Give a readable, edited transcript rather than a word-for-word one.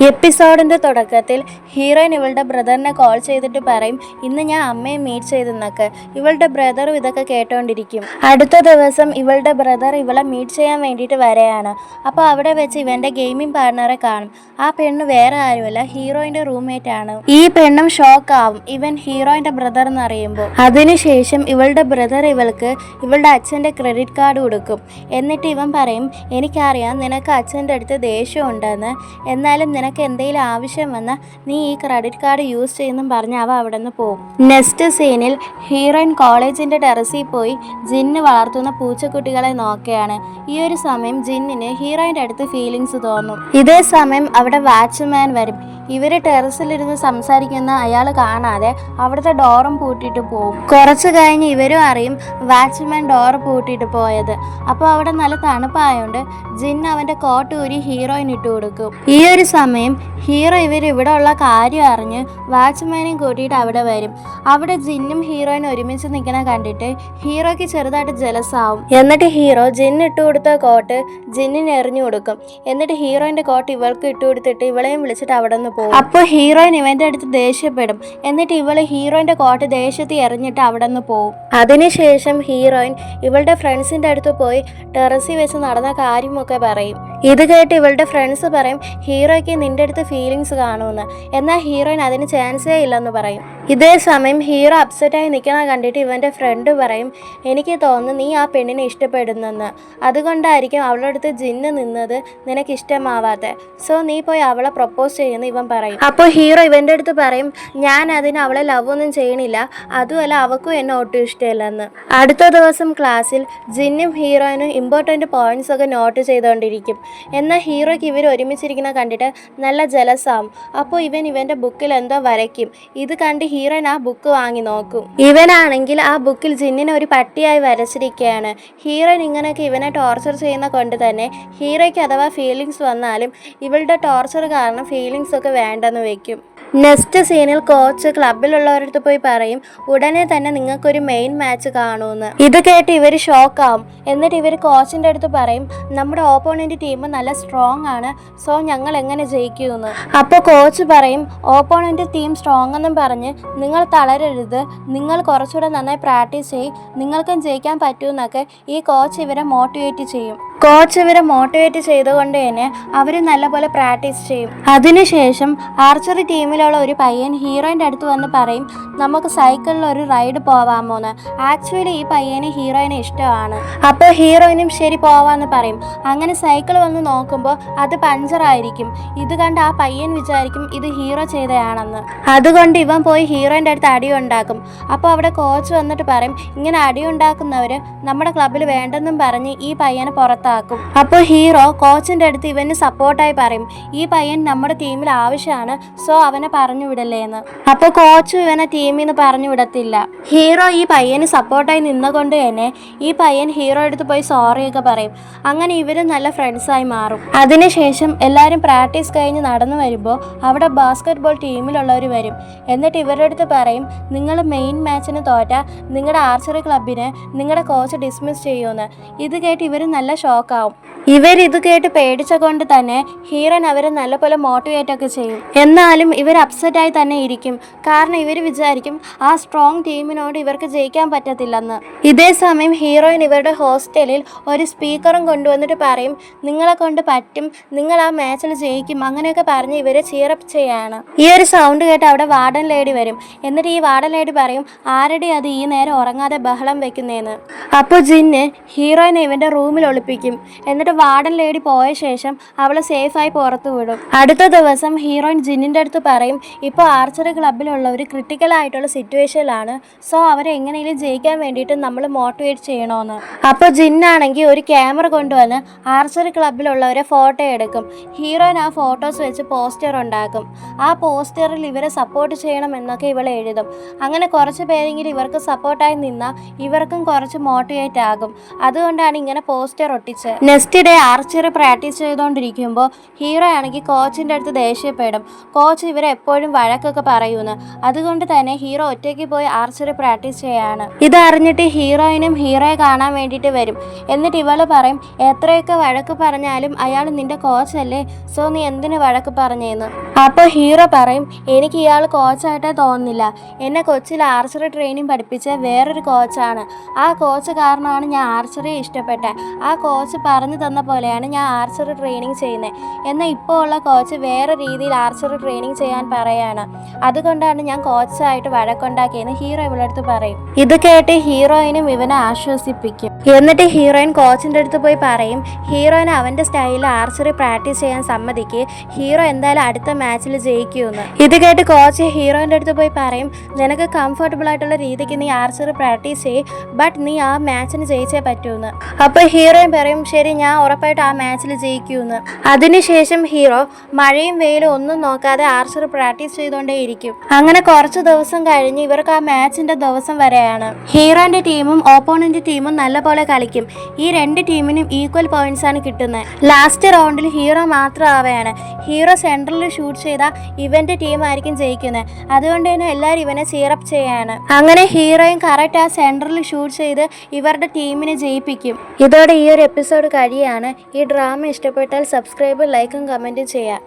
എപ്പിസോഡിന്റെ തുടക്കത്തിൽ ഹീറോയിൻ ഇവളുടെ ബ്രദറിനെ കോൾ ചെയ്തിട്ട് പറയും, ഇന്ന് ഞാൻ അമ്മയെ മീറ്റ് ചെയ്തെന്നൊക്കെ. ഇവളുടെ ബ്രദറും ഇതൊക്കെ കേട്ടോണ്ടിരിക്കും. അടുത്ത ദിവസം ഇവളുടെ ബ്രദർ ഇവളെ മീറ്റ് ചെയ്യാൻ വേണ്ടിയിട്ട് വരെയാണ്. അപ്പോൾ അവിടെ വെച്ച് ഇവന്റെ ഗെയിമിംഗ് പാർട്ണറെ കാണും. ആ പെണ്ണ് വേറെ ആരുമല്ല, ഹീറോയിന്റെ റൂംമേറ്റ് ആണ്. ഈ പെണ്ണും ഷോക്ക് ആവും ഇവൻ ഹീറോയിന്റെ ബ്രദർ എന്ന് അറിയുമ്പോൾ. അതിനുശേഷം ഇവളുടെ ബ്രദർ ഇവൾക്ക് ഇവളുടെ അച്ഛന്റെ ക്രെഡിറ്റ് കാർഡ് കൊടുക്കും. എന്നിട്ട് ഇവൻ പറയും, എനിക്കറിയാം നിനക്ക് അച്ഛൻ്റെ അടുത്ത് ദേഷ്യം ഉണ്ടെന്ന്, എന്നാലും നിനക്ക് എന്തെങ്കിലും ആവശ്യം വന്നാൽ നീ ഈ ക്രെഡിറ്റ് കാർഡ് യൂസ് ചെയ്യുന്നു പറഞ്ഞ് അവ അവിടെ നിന്ന് പോകും. നെക്സ്റ്റ് സീനിൽ ഹീറോയിൻ കോളേജിന്റെ ടെറസിൽ പോയി ജിന്ന് വളർത്തുന്ന പൂച്ചക്കുട്ടികളെ നോക്കുകയാണ്. ഈ ഒരു സമയം ജിന്നിന് ഹീറോയിന്റെ അടുത്ത് ഫീലിങ്സ് തോന്നും. ഇതേ സമയം അവിടെ വാച്ച്മാൻ വരും. ഇവര് ടെറസിലിരുന്ന് സംസാരിക്കുന്ന അയാൾ കാണാതെ അവിടുത്തെ ഡോറും പൂട്ടിയിട്ട് പോകും. കുറച്ച് കഴിഞ്ഞ് ഇവരും അറിയും വാച്ച്മാൻ ഡോറ് പൂട്ടിയിട്ട് പോയത്. അപ്പോൾ അവിടെ നല്ല തണുപ്പായോണ്ട് ജിന്ന് അവന്റെ കോട്ട് ഊരി ഹീറോയിൻ ഇട്ട് കൊടുക്കും. ഈ ഒരു സമയം ഹീറോ ഇവിടെ ഉള്ള കാര്യം അറിഞ്ഞ് വാച്ച്മാനെയും കൂട്ടിയിട്ട് അവിടെ വരും. അവിടെ ജിന്നും ഹീറോയിനും ഒരുമിച്ച് നിൽക്കണ കണ്ടിട്ട് ഹീറോയ്ക്ക് ചെറുതായിട്ട് ജലസാവും. എന്നിട്ട് ഹീറോ ജിന്ന് ഇട്ട് കൊടുത്ത കോട്ട് ജിന്നിന് എറിഞ്ഞു കൊടുക്കും. എന്നിട്ട് ഹീറോയിന്റെ കോട്ട് ഇവൾക്ക് ഇട്ട് കൊടുത്തിട്ട് ഇവളെയും വിളിച്ചിട്ട് അവിടെ നിന്ന് പോകും. അപ്പോൾ ഹീറോയിൻ ഇവന്റെ അടുത്ത് ദേഷ്യപ്പെടും. എന്നിട്ട് ഇവള് ഹീറോയിന്റെ കോട്ട് ദേഷ്യത്തിൽ എറിഞ്ഞിട്ട് അവിടെ നിന്ന് പോകും. അതിനുശേഷം ഹീറോയിൻ ഇവളുടെ ഫ്രണ്ട്സിന്റെ അടുത്ത് പോയി ടെറസിൽ വെച്ച് നടന്ന കാര്യമൊക്കെ പറയും. ഇത് കേട്ട് ഇവളുടെ ഫ്രണ്ട്സ് പറയും, ഹീറോയ്ക്ക് നിന്റെ അടുത്ത് ഫീലിങ്സ് കാണുമെന്ന്. എന്നാൽ ഹീറോയിൻ അതിന് ചാൻസേ ഇല്ലെന്ന് പറയും. ഇതേ സമയം ഹീറോ അപ്സെറ്റായി നിൽക്കുന്ന കണ്ടിട്ട് ഇവന്റെ ഫ്രണ്ട് പറയും, എനിക്ക് തോന്നുന്നു നീ ആ പെണ്ണിനെ ഇഷ്ടപ്പെടുന്നെന്ന്, അതുകൊണ്ടായിരിക്കും അവളുടെ അടുത്ത് ജിന്ന് നിന്നത് നിനക്ക് ഇഷ്ടമാവാതെ. സോ നീ പോയി അവളെ പ്രപ്പോസ് ചെയ്യുന്നു ഇവൻ പറയും. അപ്പോൾ ഹീറോ ഇവന്റെ അടുത്ത് പറയും, ഞാൻ അതിന് അവളെ ലവ് ഒന്നും ചെയ്യണില്ല, അതുമല്ല അവൾക്കും എന്നെ ഒട്ടും ഇഷ്ടമില്ലെന്ന്. അടുത്ത ദിവസം ക്ലാസ്സിൽ ജിന്നും ഹീറോയിനും ഇമ്പോർട്ടൻറ്റ് പോയിന്റ്സ് ഒക്കെ നോട്ട് ചെയ്തുകൊണ്ടിരിക്കും. എന്നാൽ ഹീറോയ്ക്ക് ഇവർ ഒരുമിച്ചിരിക്കുന്ന കണ്ടിട്ട് നല്ല ജലസാവും. അപ്പോൾ ഇവന്റെ ബുക്കിൽ എന്തോ വരയ്ക്കും. ഇത് കണ്ട് ഹീറോയിൻ ആ ബുക്ക് വാങ്ങി നോക്കും. ഇവനാണെങ്കിൽ ആ ബുക്കിൽ ജിന്നിനെ ഒരു പട്ടിയായി വരച്ചിരിക്കുകയാണ്. ഹീറോയിൻ ഇങ്ങനെയൊക്കെ ഇവനെ ടോർച്ചർ ചെയ്യുന്ന കൊണ്ട് തന്നെ ഹീറോയ്ക്ക് അഥവാ ഫീലിങ്സ് വന്നാലും ഇവളുടെ ടോർച്ചർ കാരണം ഫീലിങ്സ് ഒക്കെ വേണ്ടെന്ന് വെക്കും. നെക്സ്റ്റ് സീനിൽ കോച്ച് ക്ലബിലുള്ളവരടുത്ത് പോയി പറയും, ഉടനെ തന്നെ നിങ്ങൾക്കൊരു മെയിൻ മാച്ച് കാണുമെന്ന്. ഇത് കേട്ട് ഇവർ ഷോക്കാവും. എന്നിട്ട് ഇവർ കോച്ചിൻ്റെ അടുത്ത് പറയും, നമ്മുടെ ഓപ്പോണന്റ് ടീം നല്ല സ്ട്രോങ് ആണ്, സോ ഞങ്ങൾ എങ്ങനെ ജയിക്കുമെന്ന്. അപ്പോൾ കോച്ച് പറയും, ഓപ്പോണന്റ് ടീം സ്ട്രോങ് എന്നും പറഞ്ഞ് നിങ്ങൾ തളരരുത്, നിങ്ങൾ കുറച്ചുകൂടെ നന്നായി പ്രാക്ടീസ് ചെയ്യും, നിങ്ങൾക്കും ജയിക്കാൻ പറ്റുമെന്നൊക്കെ ഈ കോച്ച് ഇവരെ മോട്ടിവേറ്റ് ചെയ്യും. കോച്ച് ഇവരെ മോട്ടിവേറ്റ് ചെയ്തുകൊണ്ട് തന്നെ അവർ നല്ലപോലെ പ്രാക്ടീസ് ചെയ്യും. അതിനുശേഷം ആർച്ചറി ടീമിലുള്ള ഒരു പയ്യൻ ഹീറോയിൻ്റെ അടുത്ത് വന്ന് പറയും, നമുക്ക് സൈക്കിളിൽ ഒരു റൈഡ് പോവാമോന്ന്. ആക്ച്വലി ഈ പയ്യന് ഹീറോയിനെ ഇഷ്ടമാണ്. അപ്പോൾ ഹീറോയിനും ശരി പോവാന്ന് പറയും. അങ്ങനെ സൈക്കിൾ വന്ന് നോക്കുമ്പോൾ അത് പഞ്ചറായിരിക്കും. ഇത് കണ്ട് ആ പയ്യൻ വിചാരിക്കും ഇത് ഹീറോ ചെയ്തതാണെന്ന്. അതുകൊണ്ട് ഇവൻ പോയി ഹീറോയിൻ്റെ അടുത്ത് അടി ഉണ്ടാക്കും. അപ്പോൾ അവിടെ കോച്ച് വന്നിട്ട് പറയും, ഇങ്ങനെ അടി ഉണ്ടാക്കുന്നവർ നമ്മുടെ ക്ലബ്ബിൽ വേണ്ടെന്നും പറഞ്ഞ് ഈ പയ്യനെ പുറത്താക്കും. അപ്പോൾ ഹീറോ കോച്ചിന്റെ അടുത്ത് ഇവന് സപ്പോർട്ടായി പറയും, ഈ പയ്യൻ നമ്മുടെ ടീമിൽ ആവശ്യമാണ്, സോ അവനെ പറഞ്ഞു വിടല്ലേന്ന്. അപ്പോൾ കോച്ച് ഇവനെ ടീമിൽ നിന്ന് പറഞ്ഞു വിടത്തില്ല. ഹീറോ ഈ പയ്യന് സപ്പോർട്ടായി നിന്നുകൊണ്ട് തന്നെ ഈ പയ്യൻ ഹീറോ അടുത്ത് പോയി സോറിയൊക്കെ പറയും. അങ്ങനെ ഇവരും നല്ല ഫ്രണ്ട്സായി മാറും. അതിനുശേഷം എല്ലാവരും പ്രാക്ടീസ് കഴിഞ്ഞ് നടന്നു വരുമ്പോൾ അവിടെ ബാസ്കറ്റ് ബോൾ ടീമിലുള്ളവർ വരും. എന്നിട്ട് ഇവരുടെ അടുത്ത് പറയും, നിങ്ങൾ മെയിൻ മാച്ചിന് തോറ്റാൽ നിങ്ങളുടെ ആർച്ചറി ക്ലബിനെ നിങ്ങളുടെ കോച്ച് ഡിസ്മിസ് ചെയ്യുമെന്ന്. ഇത് കേട്ട് ഇവർ നല്ല ഷോക്കാവും. ഇവരിത് കേട്ട് പേടിച്ച കൊണ്ട് തന്നെ ഹീറോയിൻ അവരെ നല്ലപോലെ മോട്ടിവേറ്റ് ഒക്കെ ചെയ്യും. എന്നാലും ഇവർ അപ്സെറ്റായി തന്നെ ഇരിക്കും. കാരണം ഇവർ വിചാരിക്കും ആ സ്ട്രോങ് ടീമിനോട് ഇവർക്ക് ജയിക്കാൻ പറ്റത്തില്ലെന്ന്. ഇതേ സമയം ഹീറോയിൻ ഇവരുടെ ഹോസ്റ്റലിൽ ഒരു സ്പീക്കറും കൊണ്ടുവന്നിട്ട് പറയും, നിങ്ങളെ കൊണ്ട് പറ്റും, നിങ്ങൾ ആ മാച്ചിൽ ജയിക്കും, അങ്ങനെയൊക്കെ പറഞ്ഞ് ഇവരെ ചീറപ്പ് ചെയ്യാണ്. ഈ ഒരു സൗണ്ട് കേട്ട് അവിടെ വാർഡൻ ലേഡി വരും. എന്നിട്ട് ഈ വാർഡൻ ലേഡി പറയും, ആരുടെ അത് ഈ നേരം ഉറങ്ങാതെ ബഹളം വെക്കുന്നതെന്ന്. അപ്പോൾ ജിന്ന് ഹീറോയിനെ ഇവന്റെ റൂമിൽ ഒളിപ്പിക്കും. എന്നിട്ട് വാർഡൻ ലേഡി പോയ ശേഷം അവളെ സേഫായി പുറത്തു വിടും. അടുത്ത ദിവസം ഹീറോയിൻ ജിന്നിൻ്റെ അടുത്ത് പറയും, ഇപ്പോൾ ആർച്ചറി ക്ലബിലുള്ളവർ ക്രിട്ടിക്കലായിട്ടുള്ള സിറ്റുവേഷനിലാണ്, സോ അവരെ എങ്ങനെയും ജയിക്കാൻ വേണ്ടിയിട്ട് നമ്മൾ മോട്ടിവേറ്റ് ചെയ്യണമെന്ന്. അപ്പോൾ ജിന്നാണെങ്കിൽ ഒരു ക്യാമറ കൊണ്ടുവന്ന് ആർച്ചറി ക്ലബിലുള്ളവരെ ഫോട്ടോ എടുക്കും. ഹീറോയിൻ ആ ഫോട്ടോസ് വെച്ച് പോസ്റ്റർ ഉണ്ടാക്കും. ആ പോസ്റ്ററിൽ ഇവരെ സപ്പോർട്ട് ചെയ്യണം എന്നൊക്കെ ഇവളെ എഴുതും. അങ്ങനെ കുറച്ച് പേരെങ്കിലും ഇവർക്ക് സപ്പോർട്ടായി നിന്നാൽ ഇവർക്കും കുറച്ച് മോട്ടിവേറ്റ് ആകും. അതുകൊണ്ടാണ് ഇങ്ങനെ പോസ്റ്റർ ഒട്ടിച്ചത്. പഠിപ്പിച്ച്. നെക്സ്റ്റ് ഡേ ആർച്ചറി പ്രാക്ടീസ് ചെയ്തുകൊണ്ടിരിക്കുമ്പോൾ ഹീറോ ആണെങ്കിൽ കോച്ചിൻ്റെ അടുത്ത് ദേഷ്യപ്പെടും. കോച്ച് ഇവരെ എപ്പോഴും വഴക്കൊക്കെ പറയുമെന്ന്. അതുകൊണ്ട് തന്നെ ഹീറോ ഒറ്റയ്ക്ക് പോയി ആർച്ചറി പ്രാക്ടീസ് ചെയ്യാണ്. ഇതറിഞ്ഞിട്ട് ഹീറോയിനും ഹീറോയെ കാണാൻ വേണ്ടിയിട്ട് വരും. എന്നിട്ട് ഇവള് പറയും, എത്രയൊക്കെ വഴക്ക് പറഞ്ഞാലും അയാൾ നിന്റെ കോച്ചല്ലേ, സോ നീ എന്തിനു വഴക്ക് പറഞ്ഞേന്ന്. അപ്പോൾ ഹീറോ പറയും, എനിക്ക് ഇയാൾ കോച്ചായിട്ടേ തോന്നുന്നില്ല. എന്നെ കൊച്ചിയിൽ ആർച്ചറി ട്രെയിനിങ് പഠിപ്പിച്ച വേറൊരു കോച്ചാണ്. ആ കോച്ച് കാരണമാണ് ഞാൻ ആർച്ചറി ഇഷ്ടപ്പെട്ടത്. ആ കോച്ച് പറഞ്ഞു തന്ന പോലെയാണ് ഞാൻ ആർച്ചറി ട്രെയിനിങ് ചെയ്യുന്നത്. എന്നാൽ ഇപ്പോൾ ഉള്ള കോച്ച് വേറെ രീതിയിൽ ആർച്ചറി ട്രെയിനിങ് ചെയ്യാൻ പറയാണ്. അതുകൊണ്ടാണ് ഞാൻ കോച്ചായിട്ട് വഴക്കുണ്ടാക്കിയെന്ന് ഹീറോ ഇവളടുത്ത് പറയും. ഇത് കേട്ട് ഹീറോയിനും ഇവനെ ആശ്വസിപ്പിക്കും. എന്നിട്ട് ഹീറോയിൻ കോച്ചിൻ്റെ അടുത്ത് പോയി പറയും, ഹീറോയിൻ അവൻ്റെ സ്റ്റൈലിൽ ആർച്ചറി പ്രാക്ടീസ് ചെയ്യാൻ സമ്മതിക്കുക, ഹീറോ എന്തായാലും അടുത്ത മാച്ചിൽ ജയിക്കുമെന്ന്. ഇത് കേട്ട് കോച്ച് ഹീറോയിൻ്റെ അടുത്ത് പോയി പറയും, നിനക്ക് കംഫർട്ടബിൾ ആയിട്ടുള്ള രീതിക്ക് നീ ആർച്ചറി പ്രാക്ടീസ് ചെയ്യും, ബട്ട് നീ ആ മാച്ചിന് ജയിച്ചേ പറ്റൂന്ന്. അപ്പോൾ ഹീറോയിൻ പറയും, ശരി, ഞാൻ ഉറപ്പായിട്ട് ആ മാച്ചിൽ ജയിക്കുമെന്ന്. അതിനുശേഷം ഹീറോ മഴയും വെയിലും ഒന്നും നോക്കാതെ ആർച്ചറി പ്രാക്ടീസ് ചെയ്തുകൊണ്ടേയിരിക്കും. അങ്ങനെ കുറച്ച് ദിവസം കഴിഞ്ഞ് ഇവർക്ക് ആ മാച്ചിൻ്റെ ദിവസം വരെയാണ്. ഹീറോൻ്റെ ടീമും ഓപ്പോണൻ്റ് ടീമും നല്ലപോലെ കളിക്കും. ഈ രണ്ട് ടീമിനും ഈക്വൽ പോയിന്റ്സ് ആണ് കിട്ടുന്നത്. ലാസ്റ്റ് റൗണ്ടിൽ ഹീറോ മാത്രം ആവുകയാണ്. ഹീറോ സെൻട്രലിൽ ഷൂട്ട് ചെയ്താൽ ഇവൻ്റെ ടീമായിരിക്കും ജയിക്കുന്നത്. അതുകൊണ്ട് തന്നെ എല്ലാവരും ഇവനെ ചീറപ്പ് ചെയ്യാണ്. അങ്ങനെ ഹീറോയും കറക്റ്റ് ആ സെൻട്രലിൽ ഷൂട്ട് ചെയ്ത് ഇവരുടെ ടീമിനെ ജയിപ്പിക്കും. ഇതോടെ ഈ ഒരു എപ്പിസോഡ് കഴിയാണ്. ഈ ഡ്രാമ ഇഷ്ടപ്പെട്ടാൽ സബ്സ്ക്രൈബ്, ലൈക്കും കമൻറ്റും ചെയ്യാം.